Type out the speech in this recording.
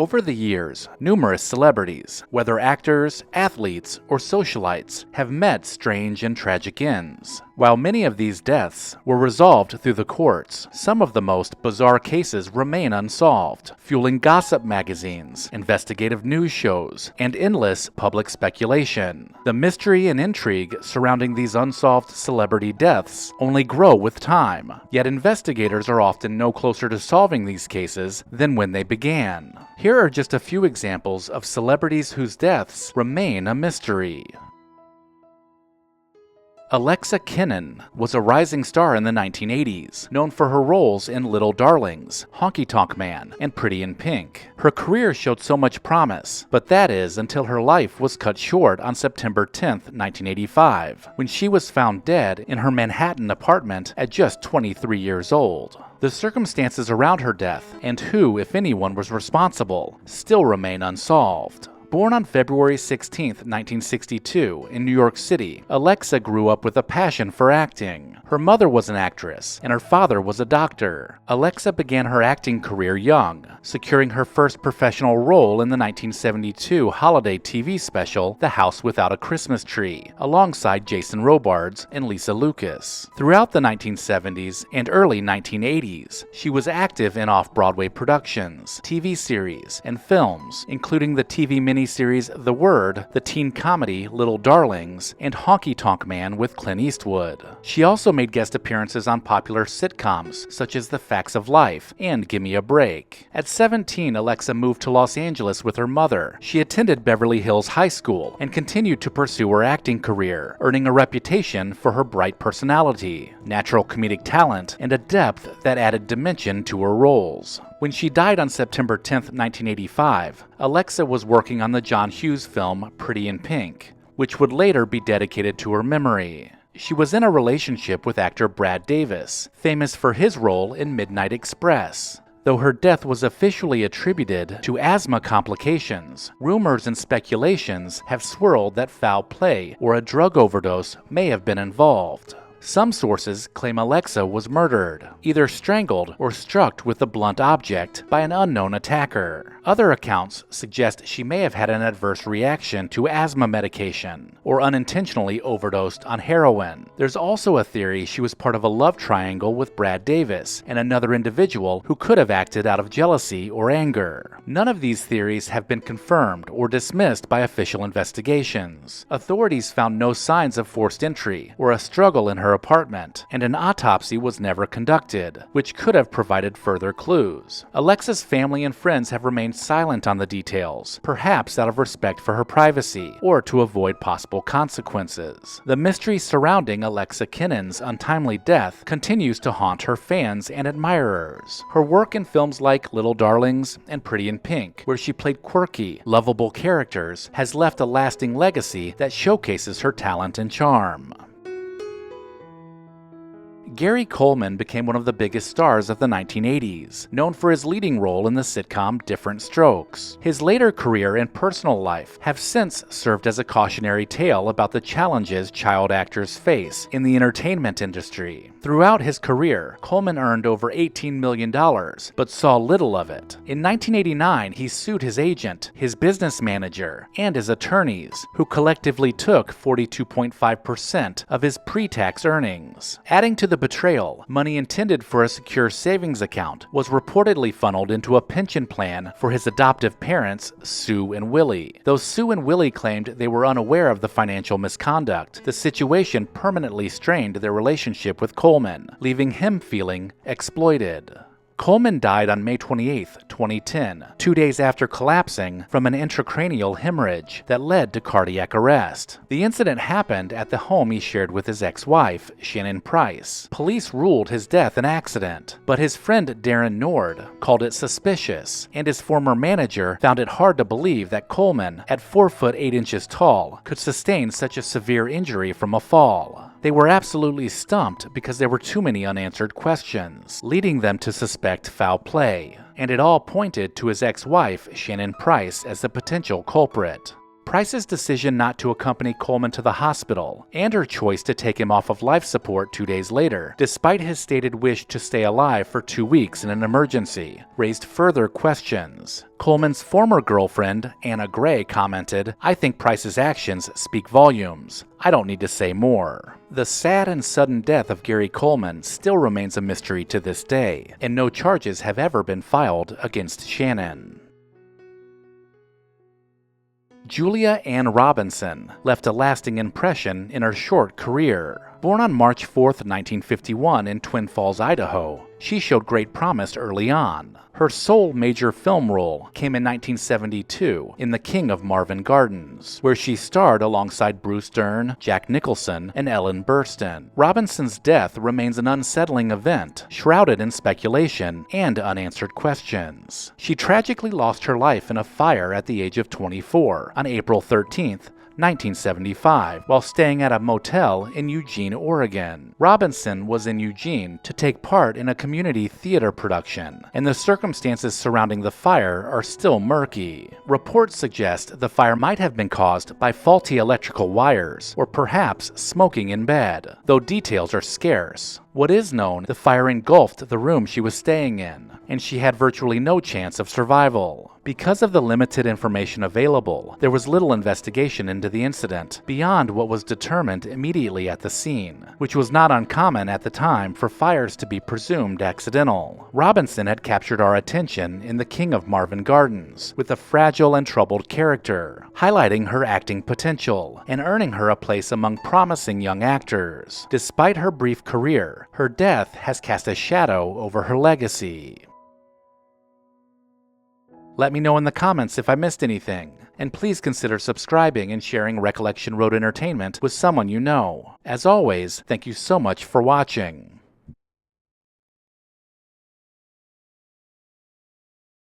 Over the years, numerous celebrities, whether actors, athletes, or socialites, have met strange and tragic ends. While many of these deaths were resolved through the courts, some of the most bizarre cases remain unsolved, fueling gossip magazines, investigative news shows, and endless public speculation. The mystery and intrigue surrounding these unsolved celebrity deaths only grow with time, yet investigators are often no closer to solving these cases than when they began. Here are just a few examples of celebrities whose deaths remain a mystery. Alexa Kinnan was a rising star in the 1980s, known for her roles in Little Darlings, Honky Tonk Man, and Pretty in Pink. Her career showed so much promise, but that is until her life was cut short on September 10, 1985, when she was found dead in her Manhattan apartment at just 23 years old. The circumstances around her death, and who, if anyone, was responsible, still remain unsolved. Born on February 16, 1962, in New York City, Alexa grew up with a passion for acting. Her mother was an actress, and her father was a doctor. Alexa began her acting career young, securing her first professional role in the 1972 holiday TV special, The House Without a Christmas Tree, alongside Jason Robards and Lisa Lucas. Throughout the 1970s and early 1980s, she was active in off-Broadway productions, TV series, and films, including the TV miniseries The Word, the teen comedy Little Darlings, and Honky Tonk Man with Clint Eastwood. She also made guest appearances on popular sitcoms such as The Facts of Life and Gimme a Break. At 17, Alexa moved to Los Angeles with her mother. She attended Beverly Hills High School and continued to pursue her acting career, earning a reputation for her bright personality, natural comedic talent, and a depth that added dimension to her roles. When she died on September 10, 1985, Alexa was working on the John Hughes film Pretty in Pink, which would later be dedicated to her memory. She was in a relationship with actor Brad Davis, famous for his role in Midnight Express. Though her death was officially attributed to asthma complications, rumors and speculations have swirled that foul play or a drug overdose may have been involved. Some sources claim Alexa was murdered, either strangled or struck with a blunt object by an unknown attacker. Other accounts suggest she may have had an adverse reaction to asthma medication or unintentionally overdosed on heroin. There's also a theory she was part of a love triangle with Brad Davis and another individual who could have acted out of jealousy or anger. None of these theories have been confirmed or dismissed by official investigations. Authorities found no signs of forced entry or a struggle in her apartment, and an autopsy was never conducted, which could have provided further clues. Alexa's family and friends have remained silent on the details, perhaps out of respect for her privacy or to avoid possible consequences. The mystery surrounding Alexa Kinnan's untimely death continues to haunt her fans and admirers. Her work in films like Little Darlings and Pretty in Pink, where she played quirky, lovable characters, has left a lasting legacy that showcases her talent and charm. Gary Coleman became one of the biggest stars of the 1980s, known for his leading role in the sitcom Different Strokes. His later career and personal life have since served as a cautionary tale about the challenges child actors face in the entertainment industry. Throughout his career, Coleman earned over $18 million, but saw little of it. In 1989, he sued his agent, his business manager, and his attorneys, who collectively took 42.5% of his pre-tax earnings. Adding to the betrayal, money intended for a secure savings account was reportedly funneled into a pension plan for his adoptive parents, Sue and Willie. Though Sue and Willie claimed they were unaware of the financial misconduct, the situation permanently strained their relationship with Coleman, leaving him feeling exploited. Coleman died on May 28, 2010, 2 days after collapsing from an intracranial hemorrhage that led to cardiac arrest. The incident happened at the home he shared with his ex-wife, Shannon Price. Police ruled his death an accident, but his friend Darren Nord called it suspicious, and his former manager found it hard to believe that Coleman, at 4 foot 8 inches tall, could sustain such a severe injury from a fall. They were absolutely stumped because there were too many unanswered questions, leading them to suspect foul play, and it all pointed to his ex-wife, Shannon Price, as the potential culprit. Price's decision not to accompany Coleman to the hospital, and her choice to take him off of life support 2 days later, despite his stated wish to stay alive for 2 weeks in an emergency, raised further questions. Coleman's former girlfriend, Anna Gray, commented, "I think Price's actions speak volumes. I don't need to say more." The sad and sudden death of Gary Coleman still remains a mystery to this day, and no charges have ever been filed against Shannon. Julia Ann Robinson left a lasting impression in her short career. Born on March 4, 1951 in Twin Falls, Idaho, she showed great promise early on. Her sole major film role came in 1972 in The King of Marvin Gardens, where she starred alongside Bruce Dern, Jack Nicholson, and Ellen Burstyn. Robinson's death remains an unsettling event, shrouded in speculation and unanswered questions. She tragically lost her life in a fire at the age of 24 on April 13th, 1975, while staying at a motel in Eugene, Oregon. Robinson was in Eugene to take part in a community theater production, and the circumstances surrounding the fire are still murky. Reports suggest the fire might have been caused by faulty electrical wires, or perhaps smoking in bed, though details are scarce. What is known, the fire engulfed the room she was staying in, and she had virtually no chance of survival. Because of the limited information available, there was little investigation into the incident, beyond what was determined immediately at the scene, which was not uncommon at the time for fires to be presumed accidental. Robinson had captured our attention in The King of Marvin Gardens, with a fragile and troubled character, highlighting her acting potential, and earning her a place among promising young actors. Despite her brief career, her death has cast a shadow over her legacy. Let me know in the comments if I missed anything, and please consider subscribing and sharing Recollection Road Entertainment with someone you know. As always, thank you so much for watching.